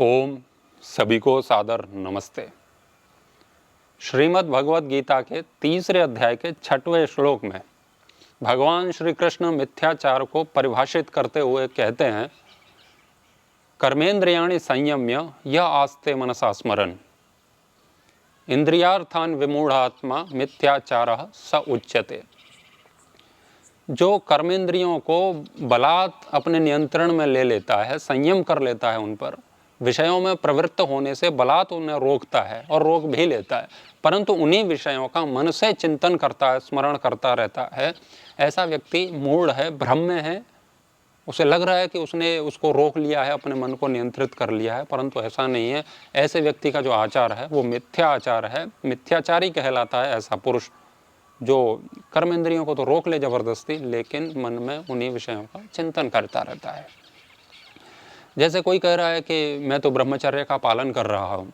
ओम सभी को सादर नमस्ते। श्रीमद् भगवद गीता के तीसरे अध्याय के 6वें श्लोक में भगवान श्री कृष्ण मिथ्याचार को परिभाषित करते हुए कहते हैं, कर्मेंद्रियाणि संयम्य यह आस्ते मनसा स्मरन् इंद्रियार्थान विमूढ़ात्मा मिथ्याचारः स उच्यते। जो कर्मेंद्रियों को बलात् अपने नियंत्रण में ले लेता है, संयम कर लेता है, उन पर विषयों में प्रवृत्त होने से बलात् उन्हें रोकता है और रोक भी लेता है, परंतु उन्हीं विषयों का मन से चिंतन करता है, स्मरण करता रहता है, ऐसा व्यक्ति मूढ़ है, भ्रम में है। उसे लग रहा है कि उसने उसको रोक लिया है, अपने मन को नियंत्रित कर लिया है, परंतु ऐसा नहीं है। ऐसे व्यक्ति का जो आचार है वो मिथ्या आचार है, मिथ्याचारी कहलाता है ऐसा पुरुष जो कर्मेंद्रियों को तो रोक ले जबरदस्ती, लेकिन मन में उन्हीं विषयों का चिंतन करता रहता है। जैसे कोई कह रहा है कि मैं तो ब्रह्मचर्य का पालन कर रहा हूँ,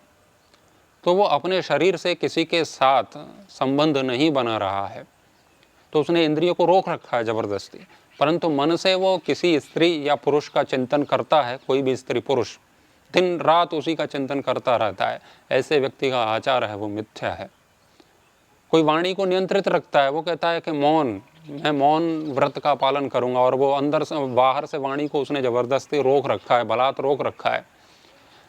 तो वो अपने शरीर से किसी के साथ संबंध नहीं बना रहा है, तो उसने इंद्रियों को रोक रखा है जबरदस्ती, परंतु मन से वो किसी स्त्री या पुरुष का चिंतन करता है। कोई भी स्त्री पुरुष दिन रात उसी का चिंतन करता रहता है। ऐसे व्यक्ति का आचार है वो मिथ्या है। कोई वाणी को नियंत्रित रखता है, वो कहता है कि मैं मौन व्रत का पालन करूंगा, और वो अंदर से बाहर से वाणी को उसने जबरदस्ती रोक रखा है, बलात् रोक रखा है,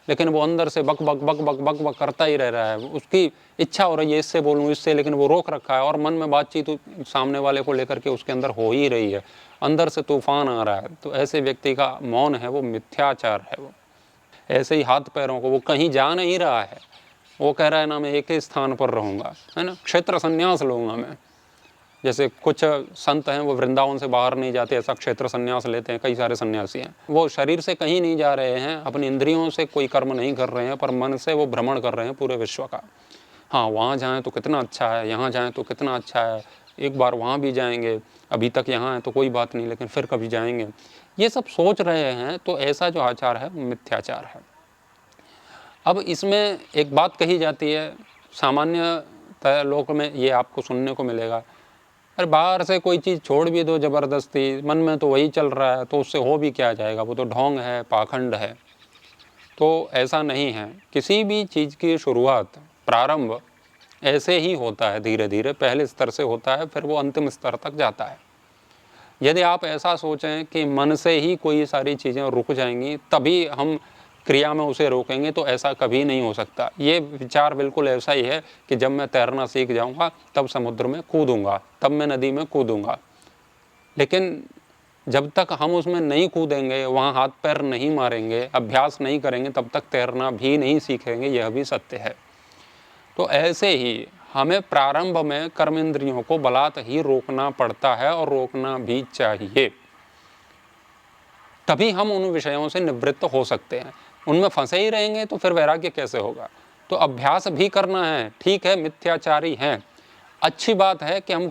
लेकिन वो अंदर से बक बक बक बक बक बक करता ही रह रहा है। उसकी इच्छा हो रही है इससे बोलूँ इससे, लेकिन वो रोक रखा है, और मन में बातचीत सामने वाले को लेकर के उसके अंदर हो ही रही है, अंदर से तूफान आ रहा है। तो ऐसे व्यक्ति का मौन है वो मिथ्याचार है। वो ऐसे ही हाथ पैरों को, वो कहीं जा नहीं रहा है, वो कह रहा है ना मैं एक ही स्थान पर रहूँगा, है ना, क्षेत्र संन्यास लूँगा मैं। जैसे कुछ संत हैं वो वृंदावन से बाहर नहीं जाते, ऐसा क्षेत्र संन्यास लेते हैं। कई सारे सन्यासी हैं, वो शरीर से कहीं नहीं जा रहे हैं, अपनी इंद्रियों से कोई कर्म नहीं कर रहे हैं, पर मन से वो भ्रमण कर रहे हैं पूरे विश्व का। हाँ, वहाँ जाएँ तो कितना अच्छा है, यहाँ जाएँ तो कितना अच्छा है, एक बार वहाँ भी जाएंगे, अभी तक यहाँ है तो कोई बात नहीं, लेकिन फिर कभी जाएंगे, ये सब सोच रहे हैं। तो ऐसा जो आचार है मिथ्याचार है। अब इसमें एक बात कही जाती है, सामान्यतः लोक में ये आपको सुनने को मिलेगा, अरे बाहर से कोई चीज़ छोड़ भी दो ज़बरदस्ती, मन में तो वही चल रहा है, तो उससे हो भी क्या जाएगा, वो तो ढोंग है, पाखंड है। तो ऐसा नहीं है। किसी भी चीज़ की शुरुआत, प्रारंभ ऐसे ही होता है, धीरे धीरे पहले स्तर से होता है, फिर वो अंतिम स्तर तक जाता है। यदि आप ऐसा सोचें कि मन से ही कोई सारी चीज़ें रुक जाएंगी तभी हम क्रिया में उसे रोकेंगे, तो ऐसा कभी नहीं हो सकता। ये विचार बिल्कुल ऐसा ही है कि जब मैं तैरना सीख जाऊंगा तब समुद्र में कूदूंगा, तब मैं नदी में कूदूंगा, लेकिन जब तक हम उसमें नहीं कूदेंगे, वहाँ हाथ पैर नहीं मारेंगे, अभ्यास नहीं करेंगे, तब तक तैरना भी नहीं सीखेंगे। यह भी सत्य है। तो ऐसे ही हमें प्रारंभ में कर्मेंद्रियों को बलात् ही रोकना पड़ता है, और रोकना भी चाहिए, तभी हम उन विषयों से निवृत्त हो सकते हैं। उनमें फंसे ही रहेंगे तो फिर वैराग्य कैसे होगा। तो अभ्यास भी करना है। ठीक है, मिथ्याचारी हैं, अच्छी बात है कि हम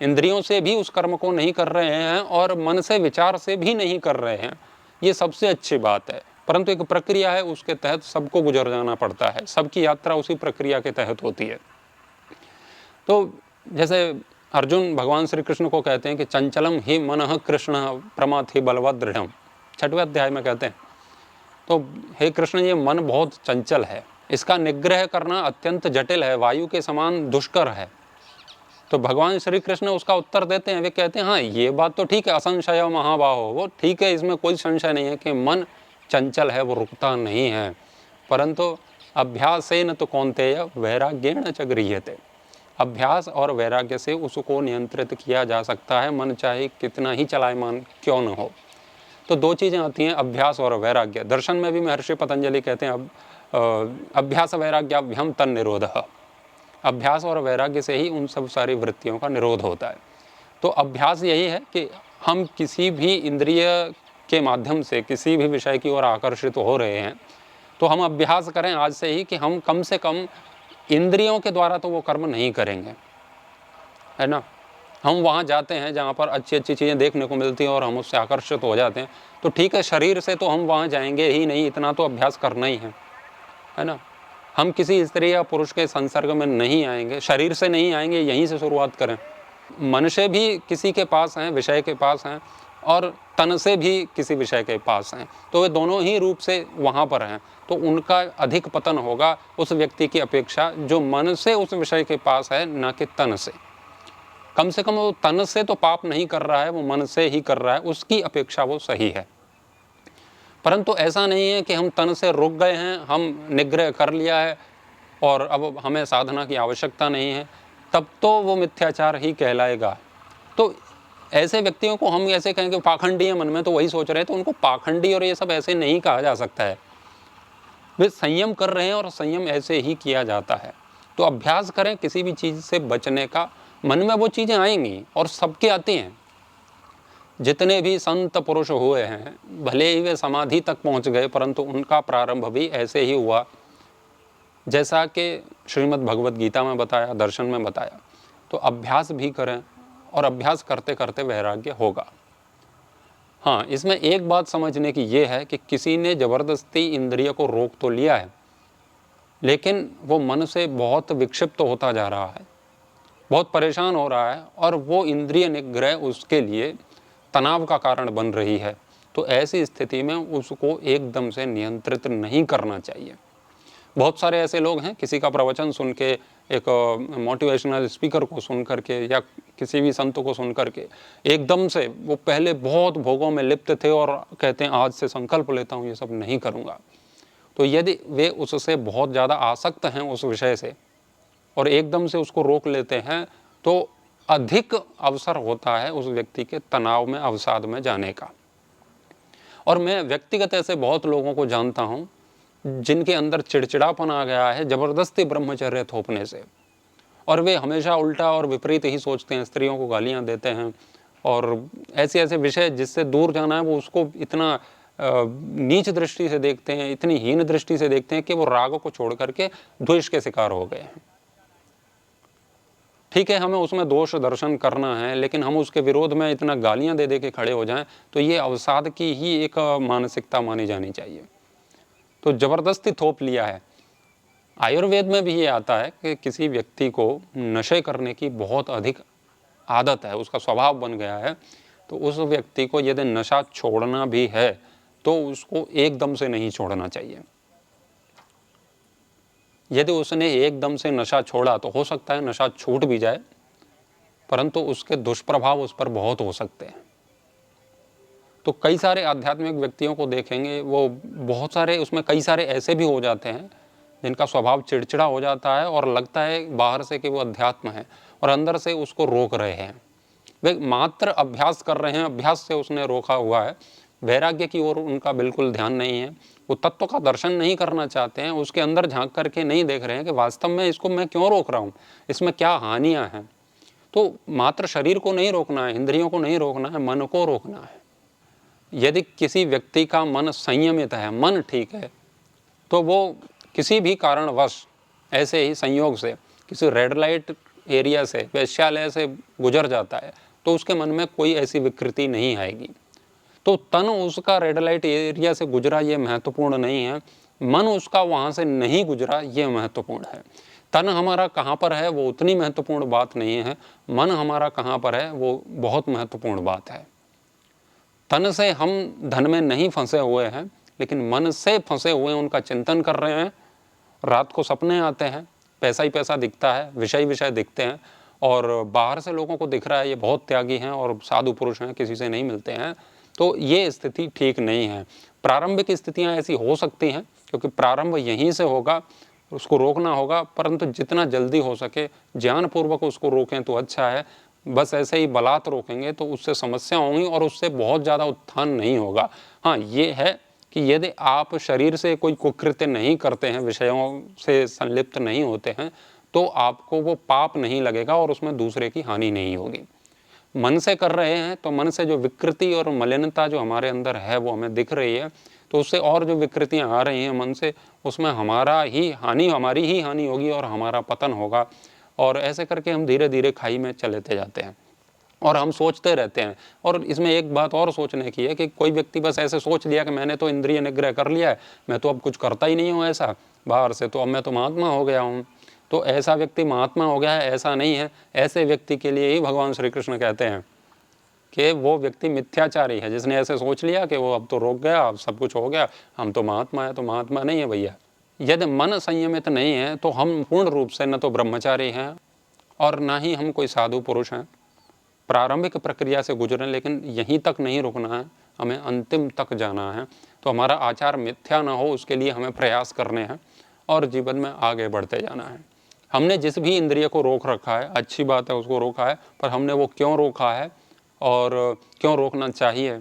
इंद्रियों से भी उस कर्म को नहीं कर रहे हैं और मन से विचार से भी नहीं कर रहे हैं, ये सबसे अच्छी बात है। परंतु एक प्रक्रिया है, उसके तहत सबको गुजर जाना पड़ता है, सबकी यात्रा उसी प्रक्रिया के तहत होती है। तो जैसे अर्जुन भगवान श्री कृष्ण को कहते हैं कि चंचलम ही मनः कृष्ण प्रमाथि बलवत् दृढ़, 6वें अध्याय में कहते हैं। तो हे कृष्ण, ये मन बहुत चंचल है, इसका निग्रह करना अत्यंत जटिल है, वायु के समान दुष्कर है। तो भगवान श्री कृष्ण उसका उत्तर देते हैं, वे कहते हैं हाँ ये बात तो ठीक है, असंशय महाबाहो, वो ठीक है, इसमें कोई संशय नहीं है कि मन चंचल है, वो रुकता नहीं है, परंतु अभ्यासेन तो कौन्तेय वैराग्येण च गृह्यते। अभ्यास और वैराग्य से उसको नियंत्रित किया जा सकता है, मन चाहे कितना ही चलायमान क्यों न हो। तो दो चीज़ें आती हैं, अभ्यास और वैराग्य। दर्शन में भी महर्षि पतंजलि कहते हैं अभ्यास वैराग्याभ्याम तन निरोधः। अभ्यास और वैराग्य से ही उन सब सारी वृत्तियों का निरोध होता है। तो अभ्यास यही है कि हम किसी भी इंद्रिय के माध्यम से किसी भी विषय की ओर आकर्षित हो रहे हैं, तो हम अभ्यास करें आज से ही कि हम कम से कम इंद्रियों के द्वारा तो वो कर्म नहीं करेंगे, है ना। हम वहाँ जाते हैं जहाँ पर अच्छी अच्छी चीज़ें देखने को मिलती हैं और हम उससे आकर्षित हो जाते हैं, तो ठीक है, शरीर से तो हम वहाँ जाएंगे ही नहीं, इतना तो अभ्यास करना ही है ना। हम किसी स्त्री या पुरुष के संसर्ग में नहीं आएंगे, शरीर से नहीं आएंगे, यहीं से शुरुआत करें। मन से भी किसी के पास हैं, विषय के पास हैं, और तन से भी किसी विषय के पास हैं, तो वे दोनों ही रूप से वहाँ पर हैं, तो उनका अधिक पतन होगा उस व्यक्ति की अपेक्षा जो मन से उस विषय के पास है, ना कि तन से। कम से कम वो तन से तो पाप नहीं कर रहा है, वो मन से ही कर रहा है, उसकी अपेक्षा वो सही है। परंतु ऐसा नहीं है कि हम तन से रुक गए हैं, हम निग्रह कर लिया है और अब हमें साधना की आवश्यकता नहीं है, तब तो वो मिथ्याचार ही कहलाएगा। तो ऐसे व्यक्तियों को हम ऐसे कहेंगे पाखंडी है मन में, तो वही सोच रहे हैं, तो उनको पाखंडी और ये सब ऐसे नहीं कहा जा सकता है। वे संयम कर रहे हैं और संयम ऐसे ही किया जाता है। तो अभ्यास करें किसी भी चीज़ से बचने का, मन में वो चीज़ें आएंगी और सबके आती हैं। जितने भी संत पुरुष हुए हैं, भले ही वे समाधि तक पहुंच गए, परंतु उनका प्रारंभ भी ऐसे ही हुआ जैसा कि श्रीमद् भगवद गीता में बताया, दर्शन में बताया। तो अभ्यास भी करें और अभ्यास करते करते वैराग्य होगा। हाँ, इसमें एक बात समझने की ये है कि किसी ने ज़बरदस्ती इंद्रिय को रोक तो लिया है, लेकिन वो मन से बहुत विक्षिप्त होता जा रहा है, बहुत परेशान हो रहा है, और वो इंद्रिय निग्रह उसके लिए तनाव का कारण बन रही है। तो ऐसी स्थिति में उसको एकदम से नियंत्रित नहीं करना चाहिए। बहुत सारे ऐसे लोग हैं, किसी का प्रवचन सुन के, एक मोटिवेशनल स्पीकर को सुन करके या किसी भी संत को सुन करके एकदम से वो पहले बहुत भोगों में लिप्त थे और कहते हैं आज से संकल्प लेता हूँ ये सब नहीं करूँगा। तो यदि वे उससे बहुत ज़्यादा आसक्त हैं उस विषय से और एकदम से उसको रोक लेते हैं, तो अधिक अवसर होता है उस व्यक्ति के तनाव में, अवसाद में जाने का। और मैं व्यक्तिगत ऐसे बहुत लोगों को जानता हूँ जिनके अंदर चिड़चिड़ापन आ गया है ज़बरदस्ती ब्रह्मचर्य थोपने से, और वे हमेशा उल्टा और विपरीत ही सोचते हैं, स्त्रियों को गालियाँ देते हैं और ऐसे ऐसे विषय जिससे दूर जाना है वो उसको इतना नीच दृष्टि से देखते हैं, इतनी हीन दृष्टि से देखते हैं कि वो राग को छोड़ करके द्वेष के शिकार हो गए हैं। ठीक है, हमें उसमें दोष दर्शन करना है, लेकिन हम उसके विरोध में इतना गालियां दे दे के खड़े हो जाएं, तो ये अवसाद की ही एक मानसिकता मानी जानी चाहिए। तो जबरदस्ती थोप लिया है। आयुर्वेद में भी ये आता है कि किसी व्यक्ति को नशे करने की बहुत अधिक आदत है, उसका स्वभाव बन गया है, तो उस व्यक्ति को यदि नशा छोड़ना भी है तो उसको एकदम से नहीं छोड़ना चाहिए। यदि उसने एकदम से नशा छोड़ा तो हो सकता है नशा छूट भी जाए, परंतु उसके दुष्प्रभाव उस पर बहुत हो सकते हैं। तो कई सारे आध्यात्मिक व्यक्तियों को देखेंगे, वो बहुत सारे उसमें कई सारे ऐसे भी हो जाते हैं जिनका स्वभाव चिड़चिड़ा हो जाता है और लगता है बाहर से कि वो अध्यात्म है और अंदर से उसको रोक रहे हैं। वे मात्र अभ्यास कर रहे हैं, अभ्यास से उसने रोका हुआ है, वैराग्य की ओर उनका बिल्कुल ध्यान नहीं है। वो तत्व का दर्शन नहीं करना चाहते हैं, उसके अंदर झांक करके नहीं देख रहे हैं कि वास्तव में इसको मैं क्यों रोक रहा हूँ, इसमें क्या हानियाँ हैं। तो मात्र शरीर को नहीं रोकना है, इंद्रियों को नहीं रोकना है, मन को रोकना है। यदि किसी व्यक्ति का मन संयमित है, मन ठीक है, तो वो किसी भी कारणवश ऐसे ही संयोग से किसी रेड लाइट एरिया से, वैश्यालय से गुजर जाता है, तो उसके मन में कोई ऐसी विकृति नहीं आएगी। तो तन उसका रेड लाइट एरिया से गुजरा ये महत्वपूर्ण नहीं है, मन उसका वहाँ से नहीं गुजरा ये महत्वपूर्ण है। तन हमारा कहाँ पर है वो उतनी महत्वपूर्ण बात नहीं है, मन हमारा कहाँ पर है वो बहुत महत्वपूर्ण बात है। तन से हम धन में नहीं फंसे हुए हैं, लेकिन मन से फंसे हुए हैं, उनका चिंतन कर रहे हैं। रात को सपने आते हैं, पैसा ही पैसा दिखता है, विषय विषय दिखते हैं, और बाहर से लोगों को दिख रहा है ये बहुत त्यागी हैं और साधु पुरुष हैं, किसी से नहीं मिलते हैं। तो ये स्थिति ठीक नहीं है। प्रारंभिक स्थितियां ऐसी हो सकती हैं क्योंकि प्रारंभ यहीं से होगा, उसको रोकना होगा, परंतु जितना जल्दी हो सके ज्ञानपूर्वक उसको रोकें तो अच्छा है। बस ऐसे ही बलात् रोकेंगे तो उससे समस्या होंगी और उससे बहुत ज़्यादा उत्थान नहीं होगा। हाँ, ये है कि यदि आप शरीर से कोई कुकृत्य नहीं करते हैं, विषयों से संलिप्त नहीं होते हैं, तो आपको वो पाप नहीं लगेगा और उसमें दूसरे की हानि नहीं होगी। मन से कर रहे हैं तो मन से जो विकृति और मलिनता जो हमारे अंदर है वो हमें दिख रही है, तो उससे और जो विकृतियां आ रही हैं मन से, उसमें हमारी ही हानि होगी और हमारा पतन होगा। और ऐसे करके हम धीरे धीरे खाई में चलेते जाते हैं और हम सोचते रहते हैं। और इसमें एक बात और सोचने की है कि कोई व्यक्ति बस ऐसे सोच लिया कि मैंने तो इंद्रिय निग्रह कर लिया है, मैं तो अब कुछ करता ही नहीं हूँ ऐसा बाहर से, तो अब मैं तो महात्मा हो गया हूँ। तो ऐसा व्यक्ति महात्मा हो गया है, ऐसा नहीं है। ऐसे व्यक्ति के लिए ही भगवान श्री कृष्ण कहते हैं कि वो व्यक्ति मिथ्याचारी है, जिसने ऐसे सोच लिया कि वो अब तो रोक गया, अब सब कुछ हो गया, हम तो महात्मा है। तो महात्मा नहीं है भैया। यदि मन संयमित नहीं है तो हम पूर्ण रूप से न तो ब्रह्मचारी हैं और ना ही हम कोई साधु पुरुष हैं। प्रारंभिक प्रक्रिया से गुजरें, लेकिन यहीं तक नहीं रुकना है, हमें अंतिम तक जाना है। तो हमारा आचार मिथ्या ना हो, उसके लिए हमें प्रयास करने हैं और जीवन में आगे बढ़ते जाना है। हमने जिस भी इंद्रिय को रोक रखा है, अच्छी बात है, उसको रोका है, पर हमने वो क्यों रोका है और क्यों रोकना चाहिए,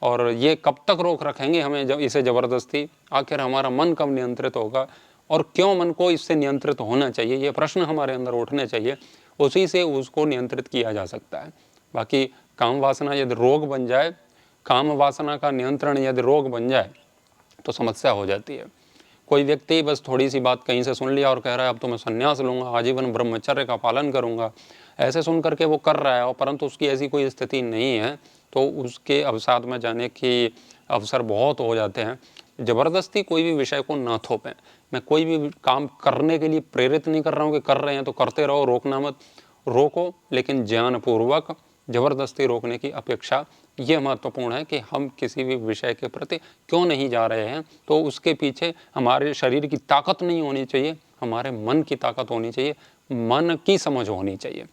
और ये कब तक रोक रखेंगे हमें जब इसे ज़बरदस्ती, आखिर हमारा मन कब नियंत्रित होगा और क्यों मन को इससे नियंत्रित होना चाहिए, ये प्रश्न हमारे अंदर उठने चाहिए। उसी से उसको नियंत्रित किया जा सकता है। बाकी काम वासना यदि रोग बन जाए, काम वासना का नियंत्रण यदि रोग बन जाए तो समस्या हो जाती है। कोई व्यक्ति बस थोड़ी सी बात कहीं से सुन लिया और कह रहा है अब तो मैं संन्यास लूँगा, आजीवन ब्रह्मचर्य का पालन करूँगा, ऐसे सुन करके वो कर रहा है, और परंतु उसकी ऐसी कोई स्थिति नहीं है, तो उसके अवसाद में जाने की अवसर बहुत हो जाते हैं। ज़बरदस्ती कोई भी विषय को ना थोपें। मैं कोई भी काम करने के लिए प्रेरित नहीं कर रहा हूँ कि कर रहे हैं तो करते रहो, रोकना मत, रोको, लेकिन ज्ञानपूर्वक। ज़बरदस्ती रोकने की अपेक्षा ये महत्वपूर्ण है कि हम किसी भी विषय के प्रति क्यों नहीं जा रहे हैं, तो उसके पीछे हमारे शरीर की ताकत नहीं होनी चाहिए, हमारे मन की ताकत होनी चाहिए, मन की समझ होनी चाहिए।